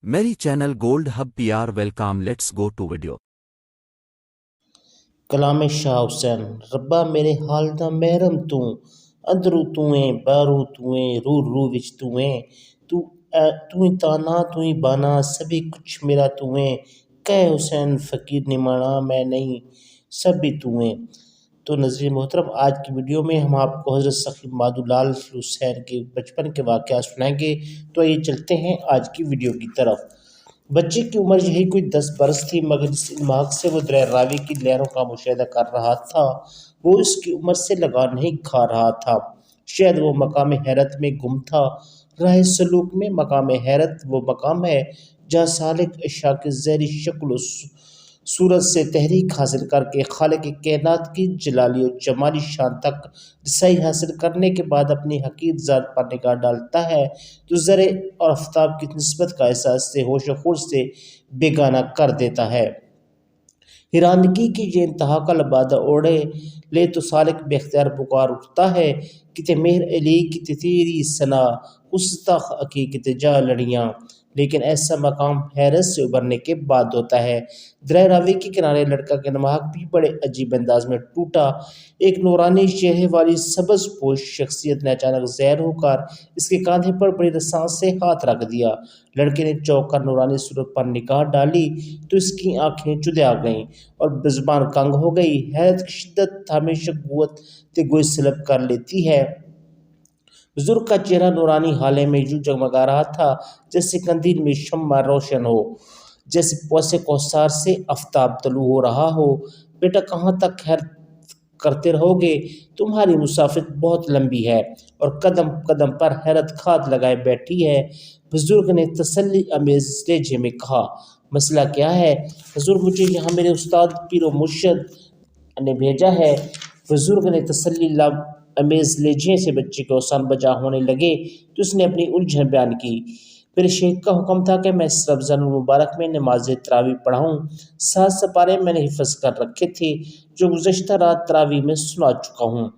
میری channel gold hub P R welcome let's go to video کلام شاہ حسین ربا میرے حال دا محرم تو اندرو تویں باہروں تویں رو رو وچ تویں تو تانا تو بانا سبھی کچھ میرا تویں کہ حسین فقیر نمانا میں نہیں سبھی تویں۔ تو ناظرین محترم، آج کی ویڈیو میں ہم آپ کو حضرت سخی مادو لال حسین کے بچپن کے واقعات سنائیں گے۔ تو یہ چلتے ہیں آج کی ویڈیو کی طرف۔ بچے کی عمر یہی کوئی 10 برس تھی، مگر جس دماغ سے وہ دریا راوی کی لہروں کا مشاہدہ کر رہا تھا وہ اس کی عمر سے لگا نہیں کھا رہا تھا۔ شاید وہ مقام حیرت میں گم تھا۔ راہ سلوک میں مقام حیرت وہ مقام ہے جہاں سالک اشیاء کی ظاہری شکل و صورت سے تحریک حاصل کر کے خالق کائنات کی جلالی و جمالی شان تک رسائی حاصل کرنے کے بعد اپنی حقیقی ذات پر نگاہ ڈالتا ہے تو زرے اور آفتاب کی نسبت کا احساس سے ہوش و خور سے بیگانہ کر دیتا ہے۔ حیرانگی کی یہ انتہا کا لبادہ اوڑھے لے تو سالک بے اختیار پکار اٹھتا ہے کہ مہر علی کی تیری ثنا استا حقیقت جا لڑیاں۔ لیکن ایسا مقام حیرت سے ابھرنے کے بعد ہوتا ہے۔ دریا راوی کے کنارے لڑکا کا دماغ بھی بڑے عجیب انداز میں ٹوٹا۔ ایک نورانی چہرے والی سبز پوش شخصیت نے اچانک ظاہر ہو کر اس کے کاندھے پر بڑی رساں سے ہاتھ رکھ دیا۔ لڑکے نے چونک کر نورانی صورت پر نگاہ ڈالی تو اس کی آنکھیں چدیا گئیں اور زبان کنگ ہو گئی۔ حیرت کی شدت ہمیشہ قوت گوئی سلب کر لیتی ہے۔ بزرگ کا چہرہ نورانی حالے میں یوں جگمگا رہا تھا جیسے قندیل میں شمع روشن ہو، جیسے پوسے کوثر سے آفتاب طلوع ہو رہا ہو۔ بیٹا کہاں تک حیرت کرتے رہو گے؟ تمہاری مسافت بہت لمبی ہے اور قدم قدم پر حیرت کھاد لگائے بیٹھی ہے۔ بزرگ نے تسلی آمیز لہجے میں کہا۔ مسئلہ کیا ہے؟ حضور مجھے یہاں میرے استاد پیر و مرشد نے بھیجا ہے۔ بزرگ نے تسلی آمیز لہجے سے بچے کے اوسان بجا ہونے لگے تو اس نے اپنی الجھن بیان کی۔ میرے شیخ کا حکم تھا کہ میں اس رمضان المبارک میں نماز تراویح پڑھاؤں۔ 7 سپارے میں نے حفظ کر رکھے تھے جو گزشتہ رات تراویح میں سنا چکا ہوں۔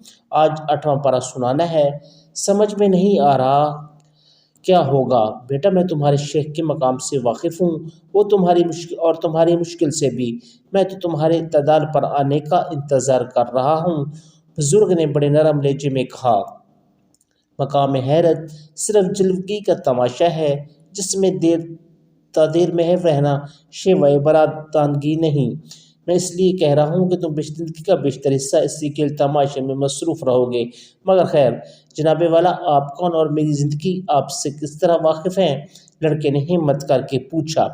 آج 8واں پارہ سنانا ہے۔ سمجھ میں نہیں آ رہا کیا ہوگا؟ بیٹا میں تمہارے شیخ کے مقام سے واقف ہوں، وہ تمہاری مشکل سے بھی۔ میں تو تمہارے اعتدال پر آنے کا انتظار کر رہا ہوں۔ بزرگ نے بڑے نرم لہجے میں کہا۔ مقام حیرت صرف جلوگی کا تماشا ہے جس میں دیر تا دیر محو رہنا شیوائے براداندگی نہیں۔ میں اس لیے کہہ رہا ہوں کہ تم زندگی کا بیشتر حصہ اسی کھیل تماشے میں مصروف رہو گے۔ مگر خیر جناب والا، آپ کون اور میری زندگی آپ سے کس طرح واقف ہیں؟ لڑکے نے ہمت کر کے پوچھا۔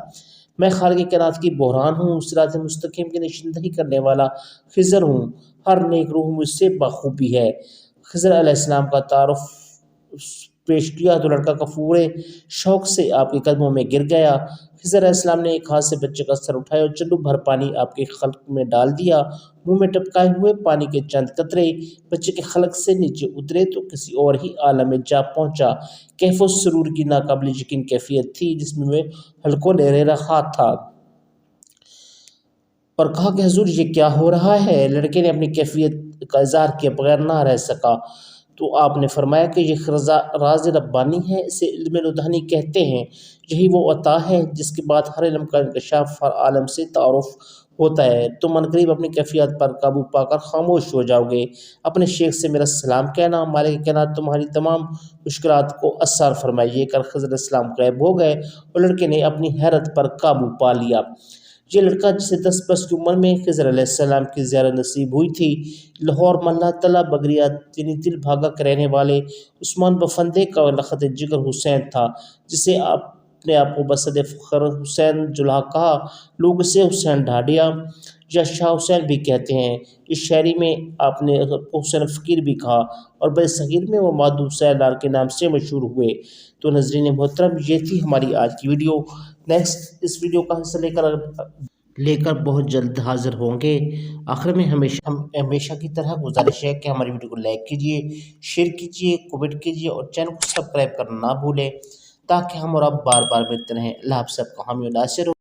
میں خالق کائنات کی بحران ہوں، صراط مستقیم کی نشاندہی کرنے والا خضر ہوں۔ ہر نیک روح مجھ سے بخوبی ہے۔ خضر علیہ السلام کا تعارف پیش کیا تو لڑکا کفور شوق سے آپ کے قدموں میں گر گیا۔ خضر علیہ السلام نے ایک ہاتھ سے بچے کا سر اٹھایا اور چلو بھر پانی آپ کے خلق میں ڈال دیا۔ منہ میں ٹپکائے ہوئے پانی کے چند قطرے بچے کے خلق سے نیچے اترے تو کسی اور ہی عالم میں جا پہنچا۔ کیف و سرور کی ناقابل یقین کیفیت تھی جس میں حلقوں لہرے رہا تھا اور کہا کہ حضور یہ کیا ہو رہا ہے؟ لڑکے نے اپنی کیفیت کا اظہار کیے بغیر نہ رہ سکا تو آپ نے فرمایا کہ یہ راز ربانی ہے، اسے علم لدھانی کہتے ہیں۔ یہی وہ عطا ہے جس کے بعد ہر علم کا انکشاف، ہر عالم سے تعارف ہوتا ہے۔ تم عنقریب اپنی کیفیت پر قابو پا کر خاموش ہو جاؤ گے۔ اپنے شیخ سے میرا سلام کہنا، مالک کائنات تمہاری تمام مشکلات کو اسار فرمائے۔ یہ کر خضر علیہ السلام غائب ہو گئے اور لڑکے نے اپنی حیرت پر قابو پا لیا۔ یہ لڑکا جسے 10 برس کی عمر میں خضر علیہ السلام کی زیارت نصیب ہوئی تھی، لاہور محلہ تلا بگریا دل بھاگا کے رہنے والے عثمان بفندے کا لخت جگر حسین تھا، جسے اپنے آپ کو بصد فخر حسین جلحہ کہا۔ لوگ اسے حسین ڈھاڈیا یا شاہ حسین بھی کہتے ہیں۔ اس شاعری میں آپ نے حسین فقیر بھی کہا اور برِ صغیر میں وہ مادو حسین لال کے نام سے مشہور ہوئے۔ تو ناظرین محترم، یہ تھی ہماری آج کی ویڈیو۔ نیکسٹ اس ویڈیو کا حصہ لے کر بہت جلد حاضر ہوں گے۔ آخر میں ہمیشہ کی طرح گزارش ہے کہ ہماری ویڈیو کو لائک کیجیے، شیئر کیجیے، کمنٹ کیجیے اور چینل کو سبسکرائب کرنا نہ بھولیں تاکہ ہم اور آپ بار بار ملتے رہیں۔ اللہ آپ سب کا حامی و ناصر ہو۔